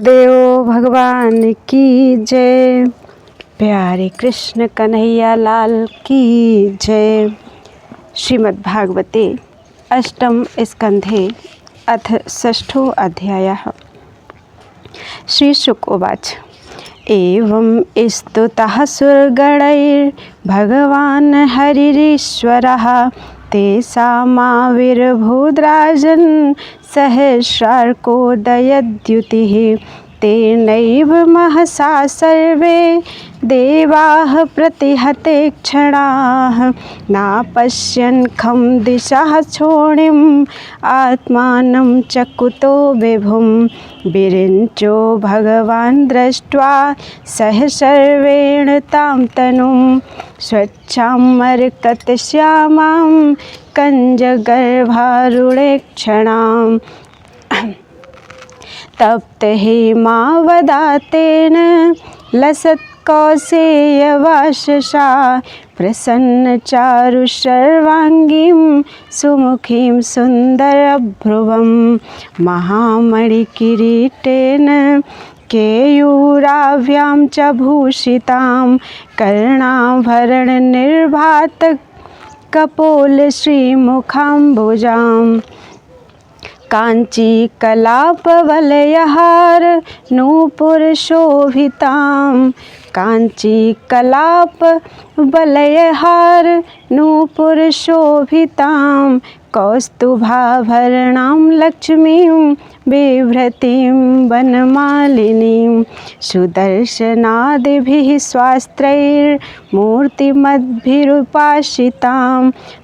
देव भगवान की जय। प्यारे कृष्ण कन्हैया लाल की जय। श्रीमद्भागवते अष्टम स्कंधे अथ षष्ठो अध्यायः। श्रीशुक उवाच। एवं स्तुतः सुरगणैर्भगवान् हरिरीश्वरः तेषामाविर्भूद्राजन् सहस्रार्कोदयद्युतिः तेनैव महसा सर्वे देवाः प्रतिहते क्षणाः नापश्यन् खं दिशः क्षोणिम् आत्मानं च कुतो विभुं विरिञ्चो भगवान् दृष्ट्वा सह सर्वेण तां तनुं स्वच्छामरकतश्यामां कञ्जगर्भारुणे क्षणाम् तप्तहेमावदातेन लसत्कौसेयवाससा प्रसन्नचारुशर्वाङ्गीं सुमुखीं सुन्दरभ्रुवं महामणिकिरीटेन केयूराभ्यां च भूषितां कर्णाभरणनिर्भातकपोलश्रीमुखाम्बुजाम् काञ्चीकलापवलयहार नूपुरशोभितां काञ्चीकलापवलयहार नूपुरशोभितां कौस्तुभाभरणां लक्ष्मीं बिभ्रतीं वनमालिनीं सुदर्शनादिभिः स्वास्त्रैर्मूर्तिमद्भिरुपासितां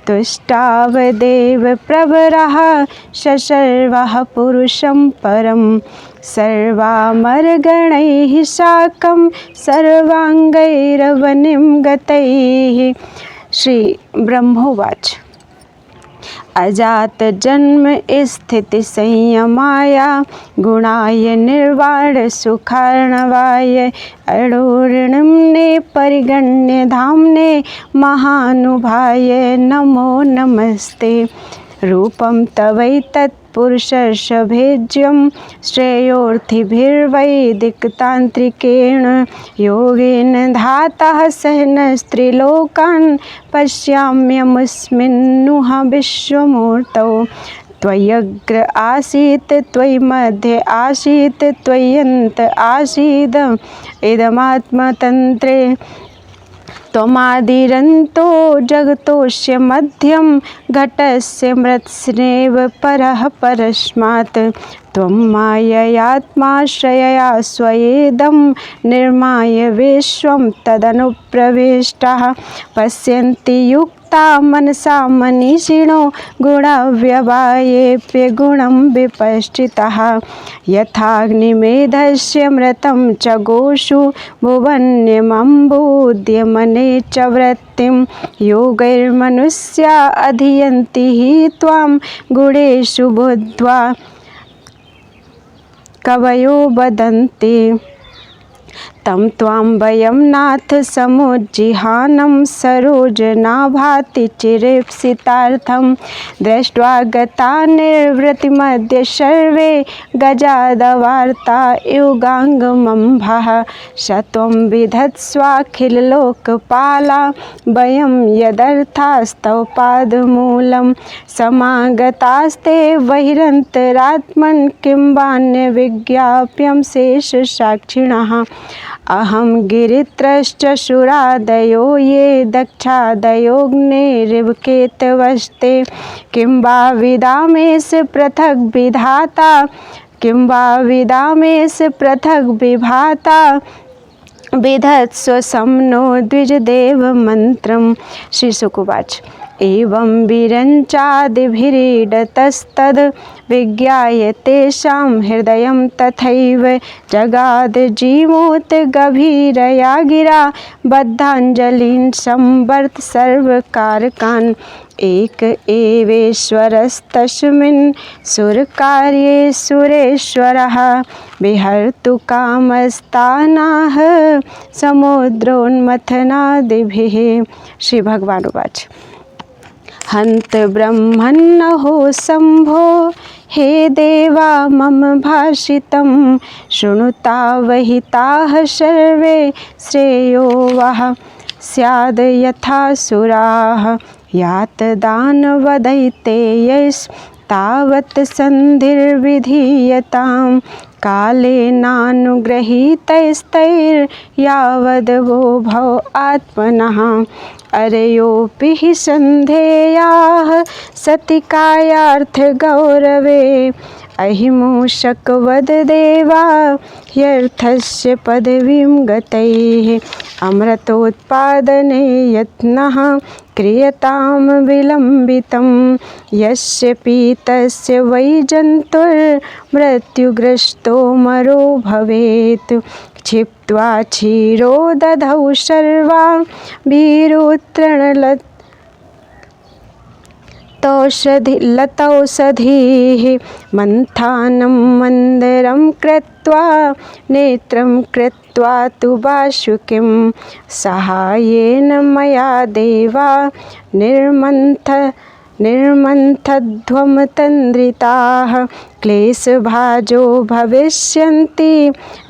तुष्टावदेव प्रवरः ससर्वः पुरुषं परं सर्वामरगणैः साकं सर्वाङ्गैरवनिं गतैः। श्री ब्रह्मोवाच। अजात जन्म स्थिति संयमाय गुणाय निर्वाण सुखार्णवाय अणोरणिम्ने परिगण्य धाम्ने महानुभाय नमो नमस्ते। रूपं तवैतत्पुरुषस्य भेज्यं श्रेयोर्थिभिर्वैदिकतान्त्रिकेण योगेन धातः सहनस्त्रिलोकान् पश्याम्यमुस्मिन्नुह विश्वमूर्तौ त्वय्यग्र आसीत् त्वयि मध्ये आसीत् त्वय्यन्त आसीद इदमात्मतन्त्रे त्वमादिरन्तो जगतोऽस्य मध्यं घटस्य मृत्स्नेव परः परस्मात् त्वं माययात्माश्रयया स्वयेदं निर्माय विश्वं तदनुप्रविष्टः पश्यन्ति युक्ता मनसा मनीषिणो गुणव्यवायेऽप्यगुणं विपश्चितः यथाग्निमेधस्य मृतं च गोषु भुवन्यमम्बुद्यमने च वृत्तिं योगैर्मनुष्या अधियन्ति हि त्वां गुणेषु बुद्ध्वा कवयो वदन्ति तं त्वां वयं नाथ समुज्जिहानं सरोजनाभाति चिरेप्सितार्थं दृष्ट्वा गता निर्वृतिमद्य सर्वे गजादवार्ता युगाङ्गमम्भः स त्वं विधत्स्वाखिललोकपाला वयं यदर्थास्तव पादमूलं समागतास्ते बहिरन्तरात्मन् किं वान्यविज्ञाप्यं शेषसाक्षिणः अहं गिरित्रश्च शूरादयो ये दक्षादयोऽग्निरिवकेतवस्ते किं वा विदामेष पृथग् विधाता किं वा विदामेष पृथग् विभाता विधत्स्व समनो द्विजदेव मन्त्रम्। श्रीशुक उवाच। एवं विरञ्चादिभिरीडतस्तद् विज्ञाय तेषां हृदयं तथैव जगाद जीमूत गभीरया गिरा बद्धाञ्जलीन् संवर्त सर्वकारकान् एक एवेश्वरस्तस्मिन् सुरकार्ये सुरेश्वरः विहर्तु कामस्तानाः समुद्रोन्मथनादिभिः। श्री भगवान उवाच। हन्त ब्रह्मन्नहो शम्भो हे देवा मम भाषितं शृणुतावहिताः सर्वे श्रेयो वः स्याद् यथा सुराः यात दानवदैतेयैस्तावत् सन्धिर्विधीयताम् कालेनानुगृहीतैस्तैर्यावद्वो भव आत्मनः अरयोऽपि हि सन्धेयाः सति कायार्थगौरवे अहिमूषकवद देवा ह्यर्थस्य पदवीं गतैः अमृतोत्पादने यत्नः क्रियतां विलम्बितं यस्य पीतस्य वै जन्तुर्मृत्युग्रस्तो मरो भवेत् क्षिप्त्वा क्षीरो दधौ सर्वा लतौषधीः मन्थानं मन्दरं कृत्वा नेत्रं कृत्वा तु वासुकिं सहायेन मया देवा निर्मन्थध्वमतन्द्रिताः क्लेशभाजो भविष्यन्ति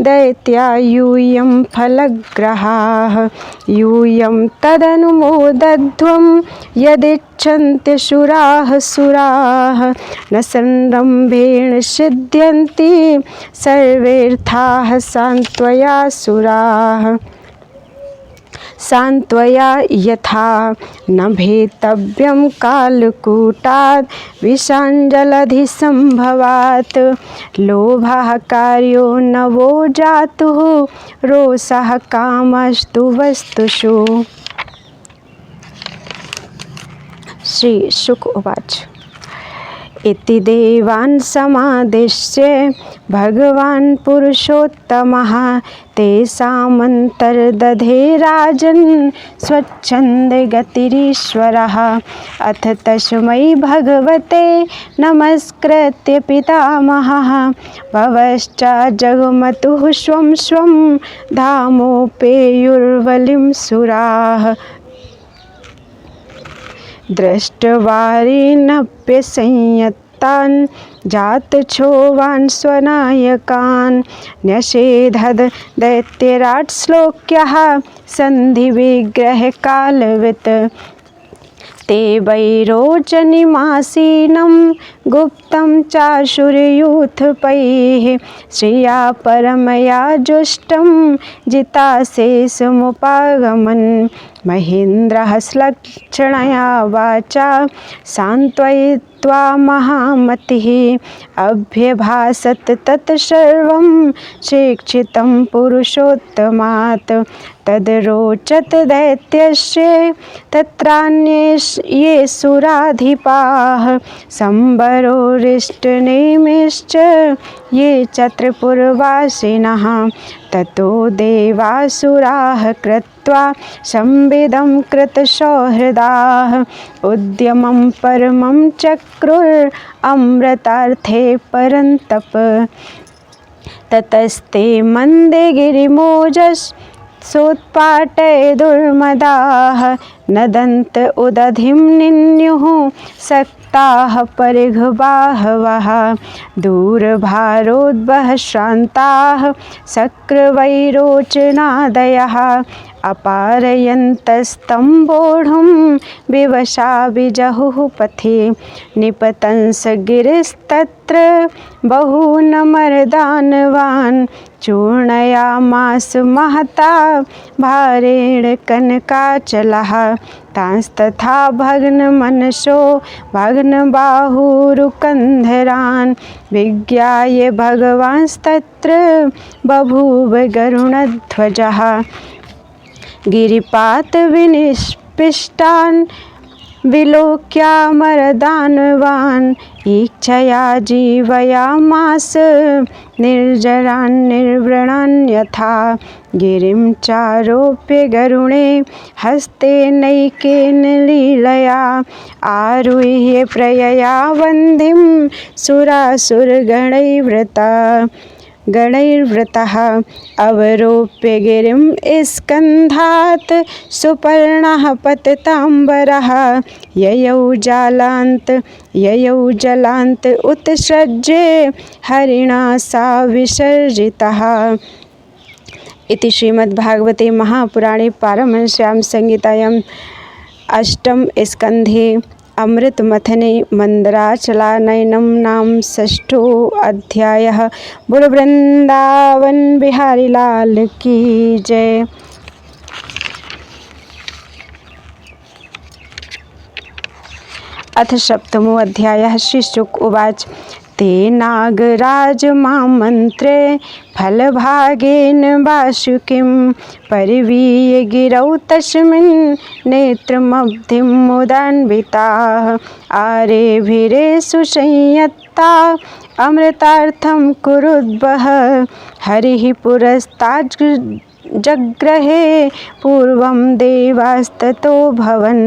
दैत्या यूयं फलग्रहाः यूयं तदनुमोदध्वं यदिच्छन्ति सुराः न संरम्भेण सिद्ध्यन्ति सर्वेऽर्थाः सान्त्वया यथा न भेतव्यं कालकूटात् विषाञ्जलधिसम्भवात् लोभः कार्यो नवो जातुः रोषः कामस्तु वस्तुषु। श्री शुक उवाच इति देवान् समादिश्य भगवान् पुरुषोत्तमः तेषामन्तर्दधे राजन् स्वच्छन्दगतिरीश्वरः अथ तस्मै भगवते नमस्कृत्य पितामहः भवश्च जगमतुः स्वं स्वं धामोपेयुर्वलिं सुराः दृष्टवारिणप्यसंयत्तान् जातछोवान् स्वनायकान् न्यषेधद दैत्यराट् श्लोक्यः सन्धिविग्रहकालवित् ते वैरोचनिमासीनं गुप्तं चाशुरयूथपैः श्रिया परमया जुष्टं जिताशेषमुपागमन् महेन्द्रः श्लक्षणया वाचा सान्त्वयित्वा महामतिः अभ्यभासत तत्सर्वं शिक्षितं पुरुषोत्तमात् तद्रोचत दैत्यस्य तत्रान्ये ये सुराधिपाः संबरोरिष्टनेमिश्च ये च त्रिपुरवासिनः ततो देवासुराः कृत्वा संविदं कृतसौहृदाः उद्यमं परमं चक्रुरमृतार्थे परन्तप ततस्ते मन्दे गिरिमोजस् सोत्पाटय दुर्मदाः नदन्त उदधिं निन्युः सक्ताः परिघबाहवः दूरभारोद्वह श्रान्ताः शक्रवैरोचनादयः अपारयन्तस्तम्बोढुं विवशा विजहुः पथि निपतंस गिरिस्तत्र बहूनमरदानवान् चूर्णयामास महता भारेण कनकाचलः तांस्तथा भग्नमनसो भग्नबाहुरुकन्धरान् विज्ञाय भगवांस्तत्र बभूव गरुणध्वजः गिरिपातविनिष्पिष्टान् विलोक्यामरदानवान् इच्छया जीवयामास निर्जरान् निर्वृणान् यथा गिरिं चारोप्य गरुणे हस्तेनैकेन लीलया आरुह्य प्रयया वन्दिं सुरासुरगणैर्वृता गणैर्वृतः अवरोप्य गिरिं स्कन्धात् सुपर्णः पतिताम्बरः ययौ जलान्त उत्सृज्य हरिणा सा विसर्जितः। इति श्रीमद्भागवते महापुराणे पारमहंस्यां संहितायां अष्टम स्कन्धे अमृतमथने मंदराचलानयनं नाम षष्ठो अध्यायः। बोलो वृंदावन बिहारी लाल की जय। अथ सप्तमो अध्यायः। श्रीशुक उवाच ते नागराज मामन्त्रे फलभागेन वासुकिं परिवीय गिरौ तस्मिन् नेत्रमब्धिं मुदान्विताः आरेभिरेषु संयत्ता अमृतार्थं कुरुद्वः हरिः पुरस्तात् जग्रहे पूर्वं देवास्ततो भवन्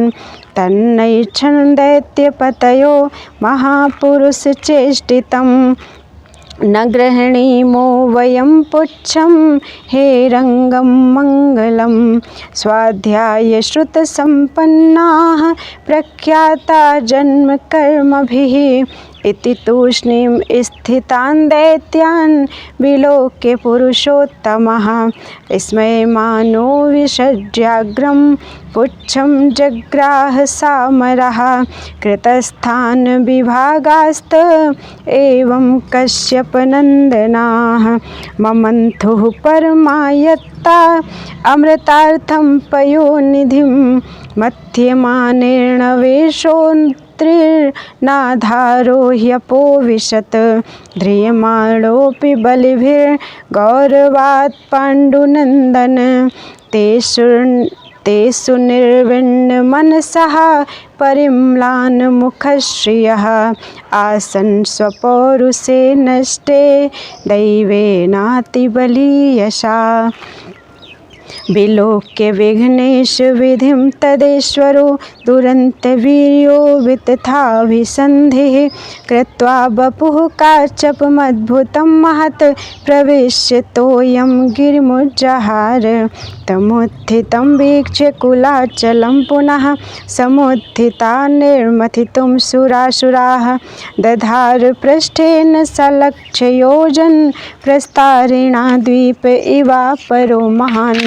तन्नैच्छन् दैत्यपतयो महापुरुषचेष्टितं न गृह्णीमो वयं पुच्छं हे रङ्गं मङ्गलं स्वाध्यायश्रुतसम्पन्नाः प्रख्याता जन्मकर्मभिः इति तूष्णीं स्थितान् दैत्यान् विलोक्य पुरुषोत्तमः स्मयमानो विसृज्याग्रं पुच्छं जग्राह सामरः कृतस्थान् विभागास्त एवं कश्यपनन्दनाः ममन्थुः परमायत्ता अमृतार्थं पयोनिधिं मथ्यमानेर्णवेशोऽन्त्रिर्नाधारो ह्यपोविशत् ध्रियमाणोऽपि बलिभिर्गौरवात् पाण्डुनन्दन तेषु निर्विण्णमनसः परिम्लान् मुखश्रियः आसन् स्वपौरुषे नष्टे दैवेनातिबलीयशा विलोक्य विघ्नेश विधिं तदेश्वरो दुरन्तवीर्यो वितथाभिसन्धिः कृत्वा वपुः काचपमद्भुतं महत् प्रविश्य तोयं गिरिमुज्जहार तमुत्थितं वीक्ष्य कुलाचलं पुनः समुत्थिता निर्मथितुं सुरासुराः दधार पृष्ठेन सलक्ष्ययोजन प्रस्तारिणा द्वीप इवापरो महान्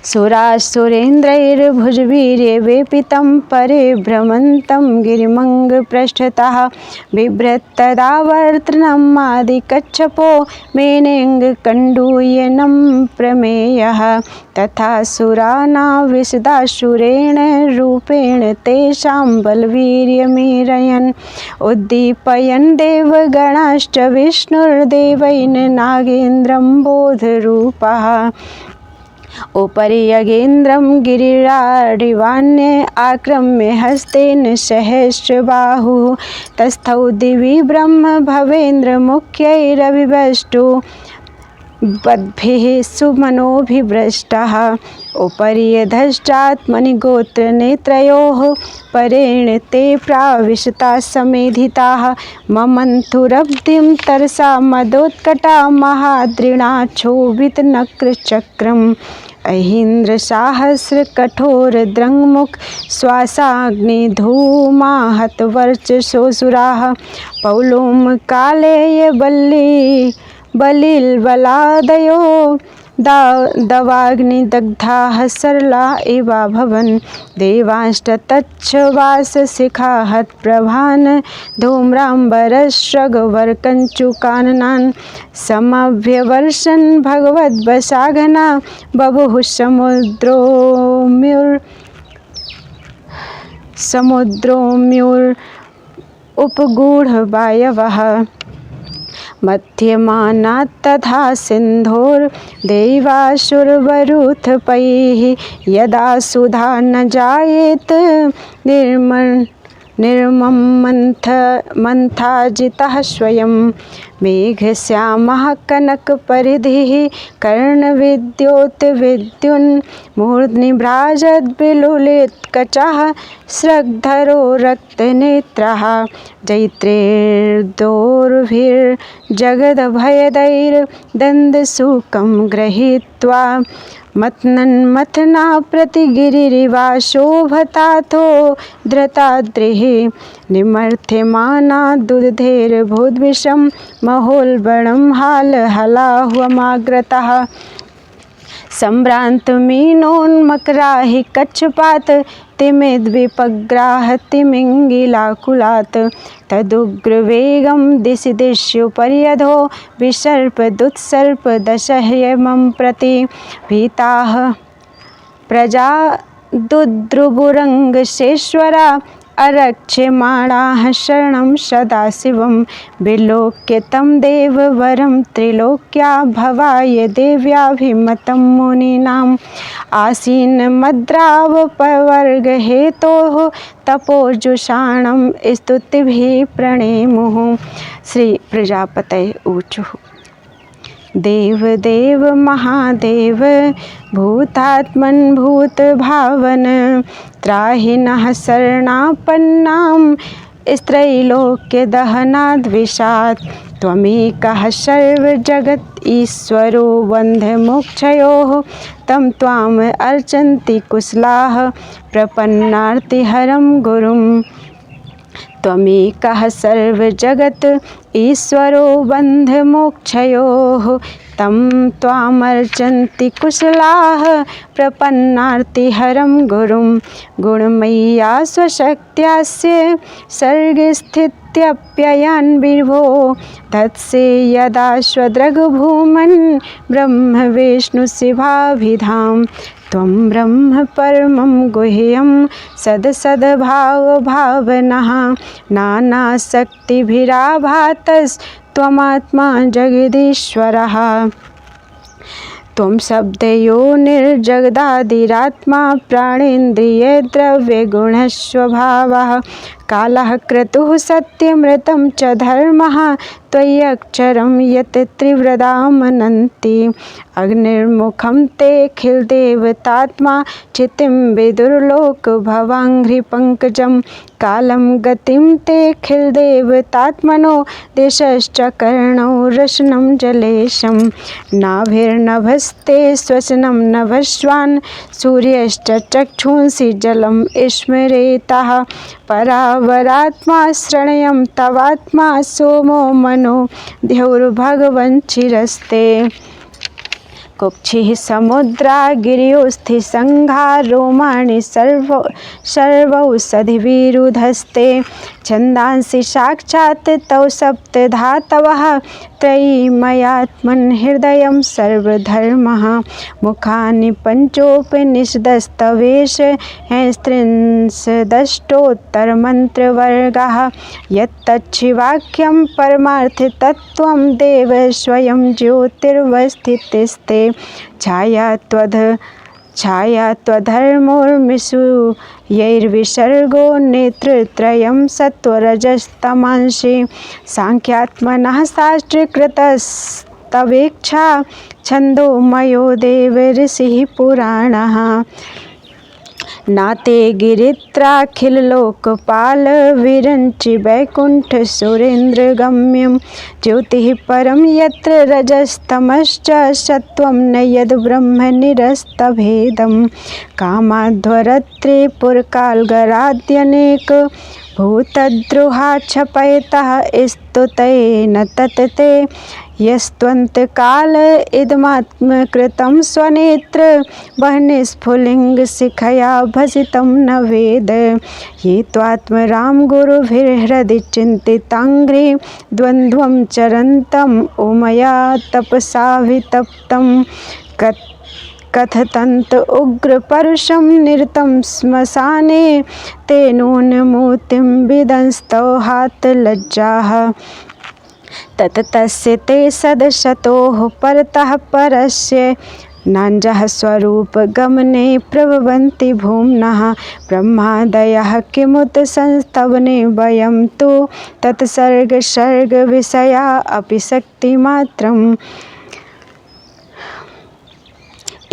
सुरासुरेन्द्रैर्भुजवीर्यवेपितं परिभ्रमन्तं गिरिमङ्गपृष्ठतः बिभ्रत्तदावर्तनम् आदिकच्छपो मेनेङ्गकण्डूयनं प्रमेयः तथा सुरानाविशदासुरेण रूपेण तेषां बलवीर्यमीरयन् उद्दीपयन् देवगणाश्च विष्णुर्देवैन नागेन्द्रं बोधरूपः उपरि यगेन्द्रं गिरिराडिवान्ये आक्रम्य हस्तेन सहस्रबाहुः तस्थौ दिवि ब्रह्म भवेन्द्रमुख्यैरभिवष्टो बद्भिः सुमनोभिभ्रष्टः उपरि यधश्चात्मनि गोत्रनेत्रयोः परेण ते प्राविशता समेधिताः ममन्थुरब्धिं तरसा मदोत्कटा महाद्रिणा क्षोभितनक्रचक्रम् अहीन्द्रसाहस्रकठोरद्रङ्मुख श्वासाग्निधूमाहतवर्चसोऽसुराः पौलोमकालेय बलिर्बलादयो दवाग्निदग्धाः सरला इवाभवन् देवांस्तच्छवासशिखाहत्प्रभान् धूम्राम्बरश्रगवर्कञ्चुकाननान् समभ्यवर्षन् भगवद्वशाघना बभुः समुद्रोम्युरुपगूढवायवः मध्यमानात् तथा सिन्धोर्दैवासुरवरुथपैः यदा सुधा न जायेत निर्मम मंथाजितः स्वयं मेघश्यामः कनकपरिधिः कर्णविद्युन्मूर्ध्निभ्राजद्विलुलितकचः स्रग्धरो रक्तनेत्रः जैत्रेर्दोर्भिर्जगदभयदैर्दन्दशूकं गृहीत्वा मथना प्रतिगिरिरिवा शोभताथो धृताद्रिः निमर्थ्यमाना दुधेर्भूद्विषं महोल्बणं हालहलाह्वमाग्रतः सम्भ्रान्तमीनोन्मकराहि कच्छपात तिमिद्विपग्राह तिमिङ्गिलाकुलात् तदुग्रवेगं दिशि दिश्युपर्यधो विसर्पदुत्सर्पदशह्यमं प्रति भीताः प्रजा दुद्रुबुरङ्गशेश्वरा अरक्ष्यमाणाः शरणं सदाशिवं विलोक्य तं देववरं त्रिलोक्या भवाय देव्याभिमतं मुनीनाम् आसीनमद्रावपवर्गहेतोः तपोजुषाणं स्तुतिभिः प्रणेमुः। श्री प्रजापतये ऊचुः। देवदेव महादेव भूतात्मन् भूतभावन त्राहि नः शरणापन्नां स्त्रैलोक्यदहनाद्विषात् त्वमेकः सर्वजगत् ईश्वरो बन्धमोक्षयोः तं त्वाम् अर्चन्ति कुशलाः प्रपन्नार्तिहरं गुरुं त्वमेकः सर्वजगत् ईश्वरो बन्धमोक्षयोः तं त्वामर्चन्ति कुशलाः प्रपन्नार्तिहरं गुरुं गुणमय्या स्वशक्त्यास्य सर्गस्थित्यप्ययान् विभो धत्से यदा स्वदृग्भूमन् ब्रह्मविष्णुशिवाभिधां त्वं ब्रह्म परमं गुह्यं सदसद्भावभावनः नानाशक्तिभिराभातस्त्वमात्मा जगदीश्वरः त्वं शब्दयोनिर्जगदादिरात्मा प्राणेन्द्रियद्रव्यगुणस्वभावः कालः क्रतुः सत्यमृतं च धर्मः त्वय्यक्षरं यत् त्रिवृदा मनन्ति अग्निर्मुखं तेऽखिलदेवतात्मा क्षितिं विदुर्लोकभवाङ्घ्रिपङ्कजं कालं गतिं तेऽखिलदेवतात्मनो दिशश्च कर्णौ रशनं जलेशं नाभिर्नभस्ते श्वसनं नभस्वान् सूर्यश्च चक्षुंसि जलं स्मरेतः परावरात्मा शरणयं तवात्मा सोमो मनो द्यौर्भगवन् चिरस्ते कुक्षिः समुद्रा गिर्योस्थि सङ्घा रोमाणि सर्वौषधिविरुधस्ते छन्दांसि साक्षात् तौ सप्तधातवः त्रयीमयात्मन् हृदयं सर्वधर्मः मुखानि पञ्चोपनिषदस्तवेश हैस्त्रिंशदष्टोत्तरमन्त्रवर्गः यत्तच्छिवाख्यं परमार्थतत्त्वं देव स्वयं ज्योतिर्वस्थितिस्ते छायात्वधर्मोर्मिषु यैर्विसर्गो नेत्रत्रयं सत्त्वरजस्तमांसि साङ्ख्यात्मनः शास्त्रीकृतस्तवेक्षा छन्दोमयो देव ऋषिः पुराणः नाते गिरित्राखिललोकपाल विरञ्चि वैकुण्ठ सुरेन्द्रगम्यं ज्योतिः परं यत्र रजस्तमश्च सत्त्वं न यद्ब्रह्म निरस्तभेदं कामाध्वरत्रिपुरकालगराद्यनेक भूतद्रुहाच्छपयतः स्तुतेन तत्ते यस्त्वन्तकाल इदमात्मकृतं स्वनेत्र वह्निस्फुलिङ्गशिखया भसितं न वेद ये त्वात्मराम गुरुभिर्हृदि चिन्तिताङ्घ्रि द्वन्द्वं चरन्तम् उमया तपसाभितप्तं कथतन्त उग्रपरुषं निरतं श्मशाने तेनोन्मूर्तिं विदंस्तौहातलज्जाः ततस्तस्य ते सदशतोः परतः परस्य नाञ्जः स्वरूपगमने प्रभवन्ति भूम्नः ब्रह्मादयः किमुत संस्तवने वयं तु तत्सर्गसर्गविषया अपि शक्तिमात्रम्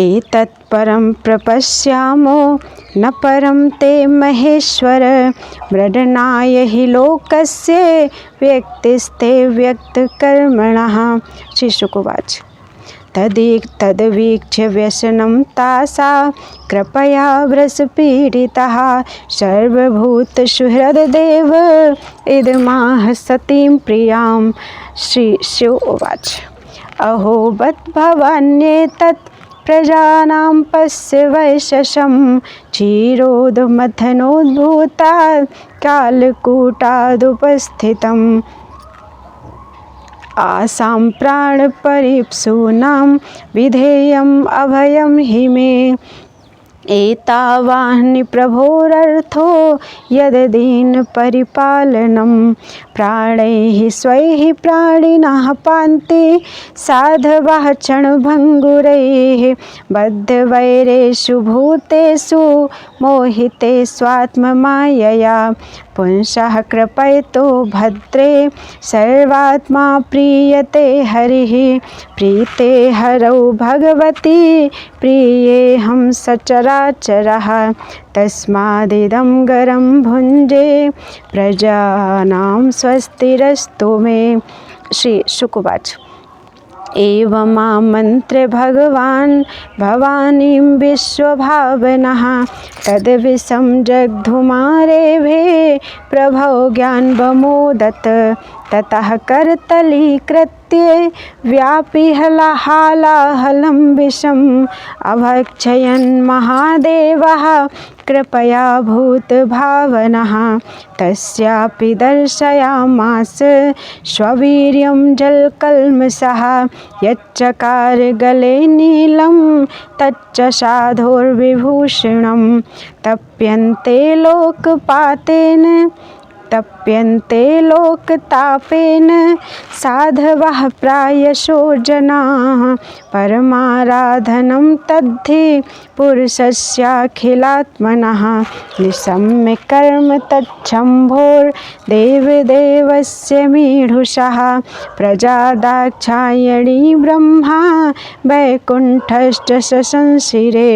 एतत् परं प्रपश्यामो न परं ते महेश्वर मृडनाय हि लोकस्य व्यक्तिस्ते व्यक्तकर्मणः। श्री शुक उवाच तद्वीक्ष्य व्यसनं तासा कृपया व्रसपीडितः सर्वभूतसुहृद्देव इदमाह सतीं प्रियां। श्री शिव उवाच अहो बत भवान्येतत् प्रजानां पश्य वैशसं क्षीरोदमथनोद्भूतात् कालकूटादुपस्थितम् आसां प्राणपरीप्सूनां विधेयम् अभयं हि मे एतावान्नि प्रभोरर्थो यदीन परिपालनं प्राणैः स्वैः प्राणिनः पान्ति साधवः क्षणभङ्गुरैः बद्धवैरेषु भूतेषु मोहिते स्वात्ममायया पुंसः कृपयतो भद्रे सर्वात्मा प्रीयते हरिः प्रीते हरौ भगवती प्रियेऽहं सचराचरः तस्मादिदं गरं भुञ्जे प्रजानां स्वस्तिरस्तु मे। श्री शुक उवाच एवमामन्त्र्य भगवान् भवानीं विश्वभावनः तद्विषं जग्धुमारेभे प्रभो ज्ञानवमोदत ततः करतलीकृत्य व्यापिहलाहालाहलं विषम् अभक्षयन् महादेवः कृपया भूतभावनः तस्यापि दर्शयामास स्ववीर्यं जलकल्मषः यच्चकार गले नीलं तच्च साधोर्विभूषणं तप्यन्ते लोकतापेन साधवः प्रायशो जनाः परमाराधनं तद्धि पुरुषस्याखिलात्मनः निशम्य कर्म तच्छम्भोर्देवदेवस्य मीढुषः प्रजा दाक्षायणी ब्रह्मा वैकुण्ठश्च शशंसिरे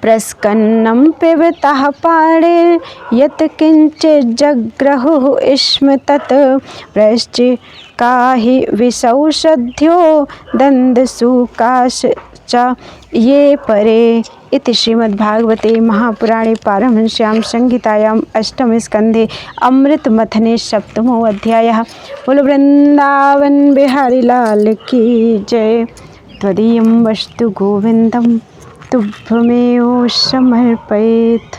प्रस्कन्नं पिबतः पाणे यत् किञ्चित् जग्रहुः स्म तत् वृश्चिकाहि विसौषध्यो दन्दसूकाश्च ये परे। इति श्रीमद्भागवते महापुराणे पारमहंस्यां संहितायां अष्टमे स्कन्धे अमृतमथने सप्तमो अध्यायः। बोलो वृंदावन बिहारी लाल की जय। त्वदीयं वस्तु गोविन्दं तुभ्यमेव समर्पयेत्।